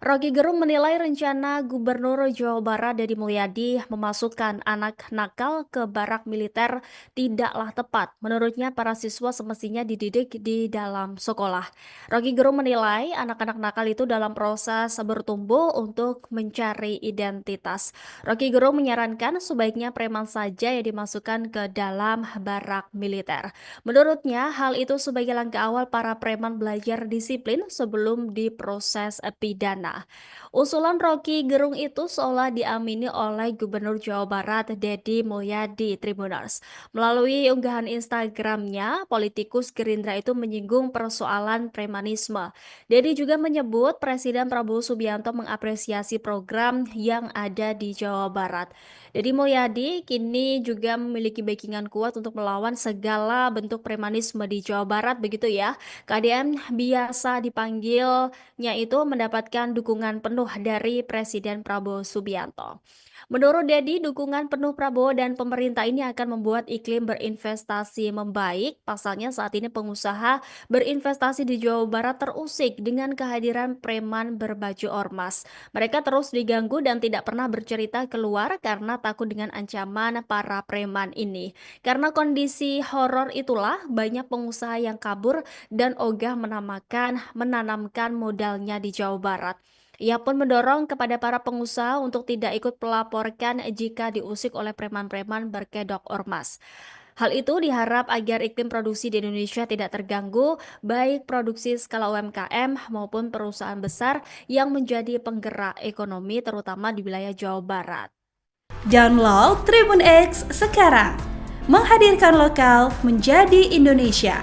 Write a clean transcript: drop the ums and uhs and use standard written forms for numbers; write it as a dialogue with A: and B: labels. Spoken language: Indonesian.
A: Rocky Gerung menilai rencana Gubernur Jawa Barat Deddy Mulyadi memasukkan anak nakal ke barak militer tidaklah tepat. Menurutnya, para siswa semestinya dididik di dalam sekolah. Rocky Gerung menilai anak-anak nakal itu dalam proses bertumbuh untuk mencari identitas. Rocky Gerung menyarankan sebaiknya preman saja yang dimasukkan ke dalam barak militer. Menurutnya, hal itu sebagai langkah awal para preman belajar disiplin sebelum diproses pidana. Usulan Rocky Gerung itu seolah diamini oleh Gubernur Jawa Barat Deddy Mulyadi Tribuners. Melalui unggahan Instagramnya, politikus Gerindra itu menyinggung persoalan premanisme. Deddy juga menyebut Presiden Prabowo Subianto mengapresiasi program yang ada di Jawa Barat. Deddy Mulyadi kini juga memiliki backingan kuat untuk melawan segala bentuk premanisme di Jawa Barat, begitu ya. KDM biasa dipanggilnya itu mendapatkan dukungan penuh dari Presiden Prabowo Subianto. Menurut Dedi, dukungan penuh Prabowo dan pemerintah ini akan membuat iklim berinvestasi membaik. Pasalnya saat ini pengusaha berinvestasi di Jawa Barat terusik dengan kehadiran preman berbaju ormas. Mereka terus diganggu dan tidak pernah bercerita keluar karena takut dengan ancaman para preman ini. Karena kondisi horor itulah banyak pengusaha yang kabur dan ogah menanamkan modalnya di Jawa Barat. Ia pun mendorong kepada para pengusaha untuk tidak ikut melaporkan jika diusik oleh preman-preman berkedok ormas. Hal itu diharap agar iklim produksi di Indonesia tidak terganggu, baik produksi skala UMKM maupun perusahaan besar yang menjadi penggerak ekonomi terutama di wilayah Jawa Barat.
B: Download Tribun X sekarang, menghadirkan lokal menjadi Indonesia.